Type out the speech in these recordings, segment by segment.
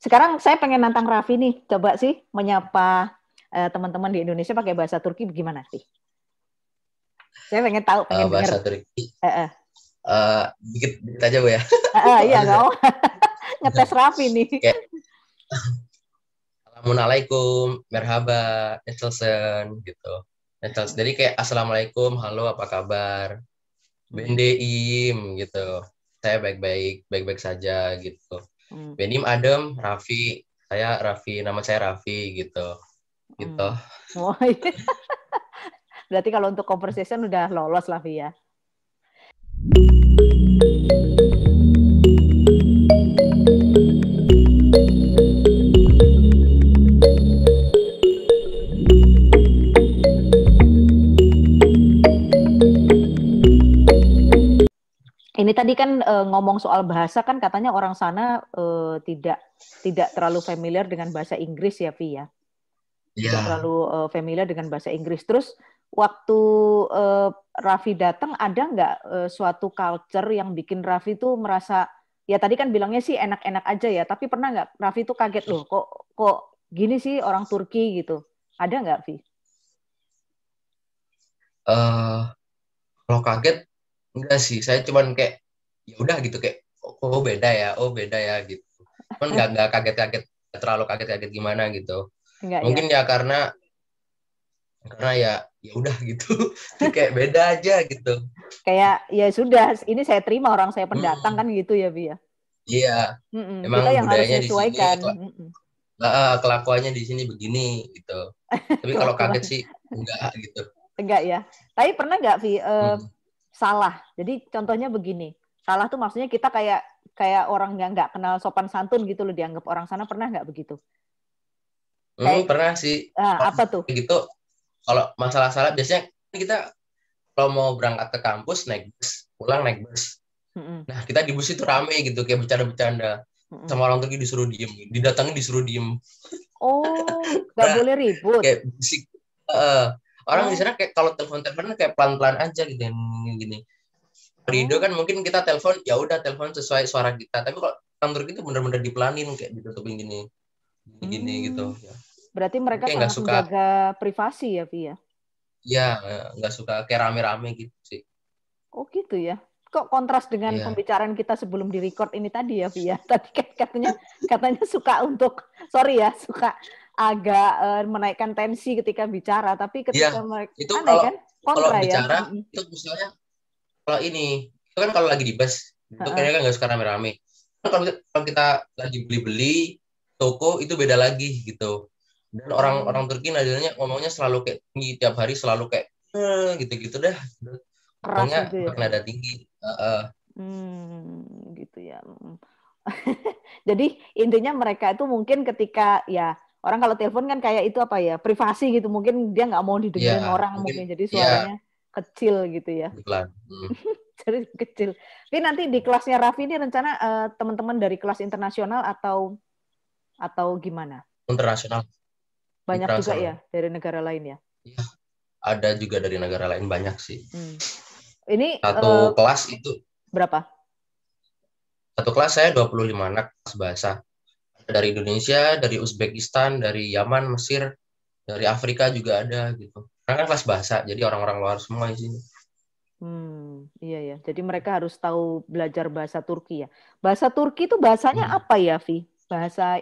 Sekarang saya pengen nantang Raffi nih, coba sih menyapa teman-teman di Indonesia pakai bahasa Turki gimana sih? Saya pengen tahu, pengen Bahasa denger. Turki. Eh, Dikit, dikit aja Bu ya. iya Soalnya nggak mau ngetes Raffi nih. kayak Assalamualaikum, merhaba, Netselsen gitu. Netselsen. Jadi kayak Assalamualaikum, halo apa kabar? Bendeim gitu. Saya baik-baik, baik-baik saja gitu. Benim Adem, Raffi. Saya Raffi, nama saya Raffi gitu. Gitu. Oh, iya. Berarti kalau untuk conversation udah lolos lah, Vi ya. Ini tadi kan ngomong soal bahasa kan katanya orang sana tidak terlalu familiar dengan bahasa Inggris ya, Vi ya. Tidak Iya. terlalu familiar dengan bahasa Inggris. Terus waktu Raffi datang ada nggak suatu culture yang bikin Raffi tuh merasa ya tadi kan bilangnya sih enak-enak aja ya, tapi pernah nggak Raffi tuh kaget loh kok gini sih orang Turki gitu. Ada nggak, Vi? eh Kalau kaget enggak sih. Saya cuman kayak ya udah gitu kayak oh beda ya gitu. Cuman nggak kaget-kaget, nggak terlalu kaget-kaget gimana gitu. Enggak ya. Mungkin ya karena ya udah gitu. Kayak beda aja gitu. Kayak ya sudah, ini saya terima orang saya pendatang Hmm, kan gitu ya, Vi ya. iya, emang Kita yang harus budayanya di sini, menyesuaikan. kelakuannya di sini begini gitu. Tapi kalau kaget Kelakuan. sih enggak gitu. Enggak ya. Tapi pernah nggak, Vi, Hmm. salah? Jadi contohnya begini. Salah tuh maksudnya kita kayak kayak orang yang nggak kenal sopan santun gitu loh dianggap orang sana, pernah nggak begitu? Kayak Pernah sih. apa tuh? Kayak gitu. Kalau masalah salah biasanya kita kalau mau berangkat ke kampus naik bus, pulang naik bus. Mm-mm. Nah, kita di bus itu rame gitu, kayak bercanda-bercanda. Mm-mm. Sama orang Turki disuruh diem, didatangin disuruh diem. Oh, nggak Nah, boleh ribut. kayak bisik. Eh, Orang di Oh, sana kayak kalau telepon-teleponan kayak pelan-pelan aja gitu, yang gini. Di Indo oh, kan mungkin kita telepon, ya udah telepon sesuai suara kita. Tapi kalau orang Turki itu bener-bener dipelanin, kayak ditutupin gini, gini gitu. hmm. Ya. Berarti mereka Kayak nggak sangat suka, menjaga privasi ya, Vi ya. ya nggak suka kayak rame-rame gitu sih. Oh gitu ya. Kok kontras dengan Iya, pembicaraan kita sebelum direcord ini tadi ya, Via? Tadi kan katanya suka untuk, sorry ya, suka agak menaikkan tensi ketika bicara, tapi iya. ketika mereka Itu aneh kalau kan, kalau kontra ya. bicara itu misalnya kalau ini itu kan kalau lagi di bus itu kayaknya kan nggak suka rame-rame. Kan kalau kita lagi beli-beli toko itu beda lagi gitu. Dan Oh, orang-orang Turki nadanya ngomongnya selalu kayak tinggi tiap hari selalu kayak gitu-gitu dah. keras Ngomongnya gitu ya, pakai Via. nada tinggi. Gitu ya. Jadi intinya mereka itu mungkin ketika ya orang kalau telepon kan kayak itu apa ya privasi gitu, mungkin dia nggak mau Iya, didengerin orang mungkin mungkin, jadi iya suaranya kecil gitu ya. iklan. Jadi kecil. Tapi nanti di kelasnya Raffi ini rencana teman-teman dari kelas internasional atau gimana? Internasional, Banyak juga internasional. ya dari negara lain ya. Iya, ada juga dari negara lain banyak sih. Hmm. Ini Satu kelas itu berapa? Satu kelas saya 25 anak kelas bahasa. Dari Indonesia, dari Uzbekistan, dari Yaman, Mesir, dari Afrika juga ada gitu. Karena kan kelas bahasa, jadi orang-orang luar semua di sini. Iya ya. Jadi mereka harus tahu belajar bahasa Turki ya. Bahasa Turki itu bahasanya Hmm. apa ya, Vi? Bahasa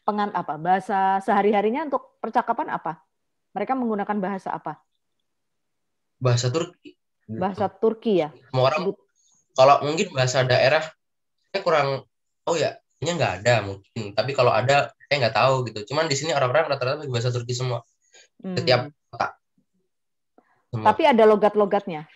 apa? Bahasa sehari-harinya untuk percakapan apa? Mereka menggunakan bahasa apa? Bahasa Turki gitu. Bahasa Turki ya. Semua orang Sebut. kalau mungkin bahasa daerah saya kurang oh ya, ini nggak ada mungkin. Tapi kalau ada saya nggak tahu gitu. Cuman di sini orang-orang rata-rata pakai bahasa Turki semua. Hmm. Setiap kota semua. Tapi ada logat-logatnya.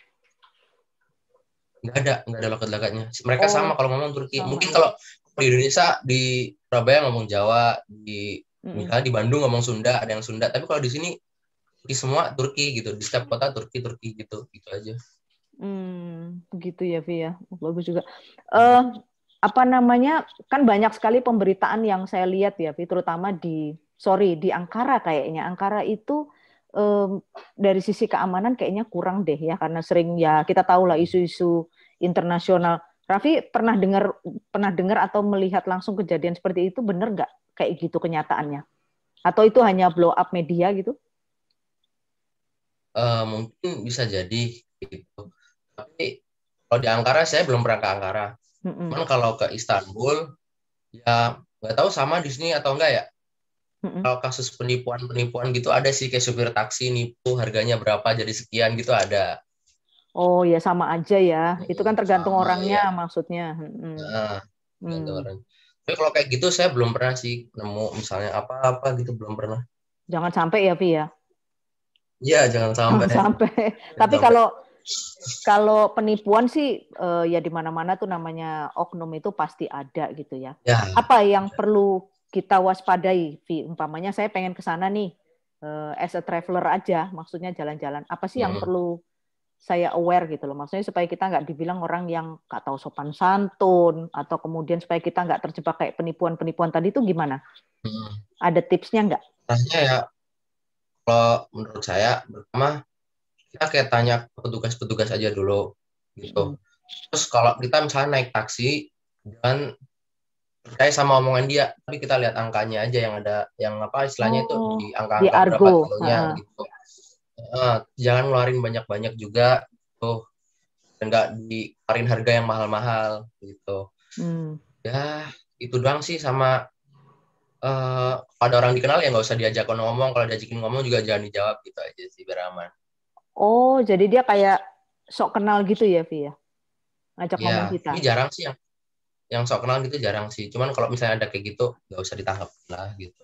Nggak ada logat-logatnya. Mereka sama Oh, kalau ngomong Turki. sama Mungkin ya. kalau di Indonesia di Surabaya ngomong Jawa, di Mm-mm. misalnya di Bandung ngomong Sunda, ada yang Sunda. Tapi kalau di sini Turki semua Turki gitu. Di setiap kota Turki Turki gitu, gitu aja. Begitu ya, Vi ya. Bagus juga. Eh, apa namanya? Kan banyak sekali pemberitaan yang saya lihat ya, Vi, terutama di Ankara kayaknya. Ankara itu dari sisi keamanan kayaknya kurang deh ya, karena sering ya kita tahu lah isu-isu internasional. Raffi pernah dengar atau melihat langsung kejadian seperti itu, bener nggak kayak gitu kenyataannya? Atau itu hanya blow up media gitu? Mungkin bisa jadi gitu. Tapi kalau di Ankara saya belum pernah ke Ankara. Mm-mm. Cuman kalau ke Istanbul ya nggak tahu sama di sini atau enggak ya. Mm-mm. Kalau kasus penipuan gitu ada sih kayak supir taksi nipu harganya berapa jadi sekian gitu ada. Oh ya sama aja ya. Itu kan tergantung Sama orangnya ya. maksudnya. Mm-mm. Nah, Hmm. orang. Tapi kalau kayak gitu saya belum pernah sih nemu misalnya apa-apa gitu belum pernah. Jangan sampai ya, Vi ya. Iya, jangan Jangan sampai. sampai. Jangan Tapi sampai. kalau penipuan sih ya di mana-mana tuh namanya oknum itu pasti ada gitu ya. Ya, Apa yang perlu kita waspadai, Vi? Umpamanya saya pengen ke sana nih as a traveler aja, maksudnya jalan-jalan. Apa sih yang hmm, perlu saya aware gitu loh? Maksudnya supaya kita nggak dibilang orang yang nggak tahu sopan santun, atau kemudian supaya kita nggak terjebak kayak penipuan-penipuan tadi itu gimana? hmm. Ada tipsnya nggak? Rasanya ya kalau menurut saya pertama kita kayak tanya ke petugas-petugas aja dulu Mm. gitu. Terus kalau kita misalnya naik taksi jangan percaya sama omongan dia, tapi kita lihat angkanya aja yang ada yang apa istilahnya itu Oh, di di angka-angka berapa Argo. kilonya gitu. Jangan ngeluarin banyak-banyak juga tuh dan nggak dikeluarin harga yang mahal-mahal gitu. Hmm. Ya itu doang sih sama pada orang dikenal ya nggak usah diajak ngomong, kalau diajakin ngomong juga jangan dijawab gitu aja sih biar aman. Oh, jadi dia kayak sok kenal gitu ya, Vi ya? Ngajak ngomong Ya kita. ini jarang sih yang sok kenal gitu jarang sih. Cuman kalau misalnya ada kayak gitu nggak usah ditangkap lah gitu.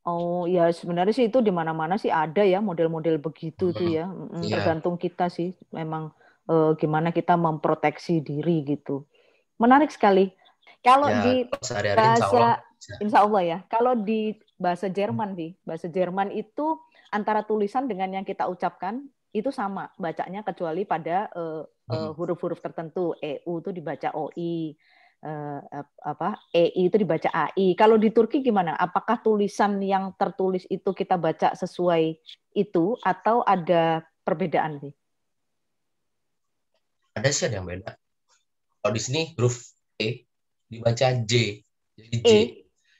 Oh, ya sebenarnya sih itu di mana-mana sih ada ya model-model begitu tuh Hmm, ya. iya. Tergantung kita sih memang gimana kita memproteksi diri gitu. Menarik sekali. Kalau Ya di kalau sehari-hari insya Allah bahasa bisa. Insya Allah ya. Kalau di bahasa Jerman, Vi, bahasa Jerman itu antara tulisan dengan yang kita ucapkan itu sama bacanya kecuali pada Hmm. huruf-huruf tertentu. EU itu dibaca OI, EI itu dibaca AI. Kalau di Turki gimana? Apakah tulisan yang tertulis itu kita baca sesuai itu atau ada perbedaan, Vi? Ada sih ada yang beda. Kalau di sini huruf C dibaca J, jadi J.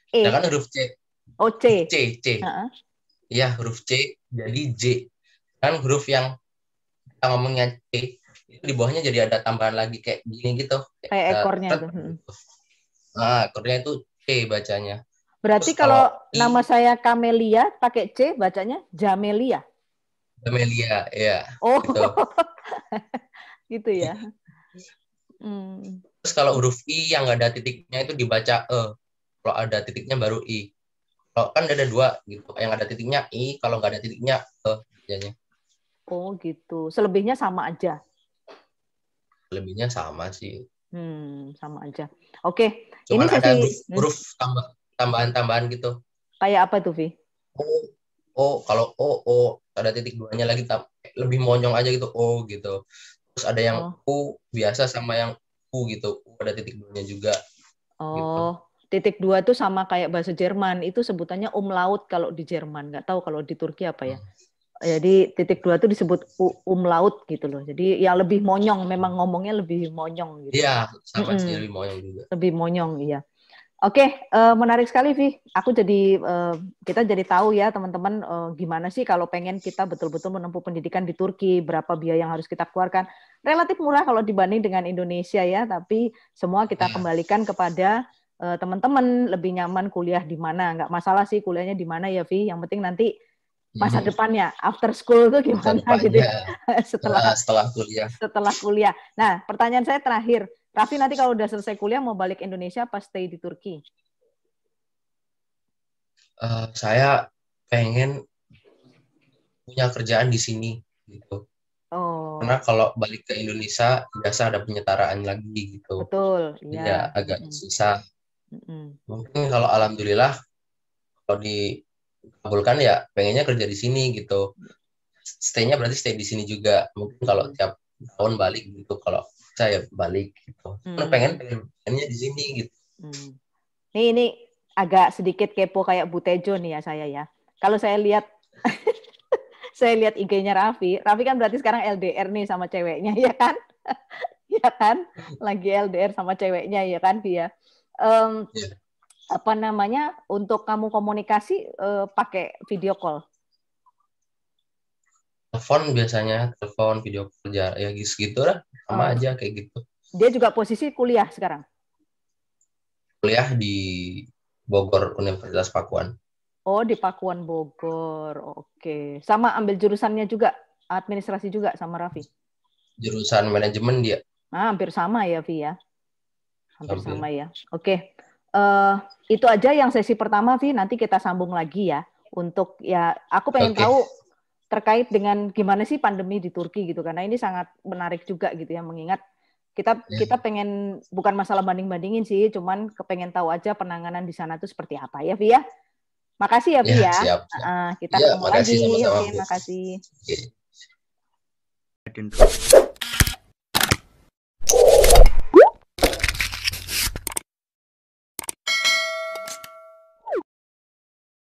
E, Sedangkan E, huruf C, O, huruf C. C, C. Heeh. Iya huruf C jadi J. Dan huruf yang kita ngomongnya C itu di bawahnya jadi ada tambahan lagi kayak gini gitu, kayak Kayak ada ekornya thread itu. gitu. Nah, akhirnya itu C bacanya. Terus Berarti kalau kalau nama I, saya Camelia pakai C bacanya Jamelia. Amelia, ya Oh, gitu. gitu ya. Hmm. Terus kalau huruf I yang nggak ada titiknya itu dibaca E. Kalau ada titiknya baru I. Kalau kan ada dua gitu. Yang ada titiknya I, kalau nggak ada titiknya E. Bacanya. Oh, gitu. Selebihnya sama aja. Lebihnya sama sih. Sama aja. Oke, ini Cuman ada sesi huruf tambahan-tambahan gitu. kayak apa tuh, Vi? O, O, kalau O, ada titik duanya lagi lebih monyong aja gitu, O gitu. Terus ada yang Oh, U biasa sama yang U gitu. U ada titik duanya juga gitu. oh, titik dua tuh sama kayak bahasa Jerman. Itu sebutannya umlaut kalau di Jerman. Nggak tahu kalau di Turki apa ya. Hmm. Jadi titik dua tuh disebut umlaut gitu loh. Jadi yang lebih monyong, memang ngomongnya lebih monyong gitu. Iya, sama sih Mm-mm. lebih monyong juga. Lebih monyong, iya. Oke, menarik sekali, Vi. Aku jadi kita jadi tahu ya teman-teman gimana sih kalau pengen kita betul-betul menempuh pendidikan di Turki, berapa biaya yang harus kita keluarkan. Relatif murah kalau dibanding dengan Indonesia ya, tapi semua kita Nah, kembalikan kepada teman-teman lebih nyaman kuliah di mana. Nggak masalah sih kuliahnya di mana ya, Vi. Yang penting nanti masa depannya, after school tuh masa gimana gitu depannya ya, setelah setelah kuliah. setelah kuliah. Nah, pertanyaan saya terakhir, Raffi nanti kalau udah selesai kuliah mau balik Indonesia apa stay di Turki? Saya pengen punya kerjaan di sini gitu. Karena Oh, kalau balik ke Indonesia biasa ada penyetaraan lagi gitu. betul, Jadi ya. ya agak susah. Mm-mm. Mungkin kalau alhamdulillah kalau dikabulkan ya pengennya kerja di sini gitu. Stay-nya berarti stay di sini juga. Mungkin kalau tiap tahun balik gitu. Kalau saya balik gitu. Cuman Mm. pengennya di sini gitu. Mm. Ini agak sedikit kepo kayak Bu Tejo nih ya saya ya. Kalau saya lihat saya lihat IG-nya Raffi, Raffi kan berarti sekarang LDR nih sama ceweknya ya kan? ya kan? Lagi LDR sama ceweknya ya kan dia. Iya. Apa namanya? Untuk kamu komunikasi pakai video call. Telepon biasanya, telepon, video call, ya gitu lah, sama aja kayak gitu. Dia juga posisi kuliah sekarang. Kuliah di Bogor, Universitas Pakuan. Oh, di Pakuan Bogor. Oke. Sama ambil jurusannya juga, administrasi juga sama Raffi. Jurusan manajemen dia. Nah, hampir sama ya, Vi ya. Hampir sama ya. Oke. Itu aja yang sesi pertama, Vi. Nanti kita sambung lagi ya. Untuk ya, aku pengen tahu terkait dengan gimana sih pandemi di Turki gitu. Karena ini sangat menarik juga gitu ya. Mengingat kita pengen, bukan masalah banding-bandingin sih. Cuman kepengen tahu aja penanganan di sana itu seperti apa ya, Vi ya. Makasih ya, Vi ya. Siap. Kita ketemu lagi. Sama-sama. Oke, makasih. Oke.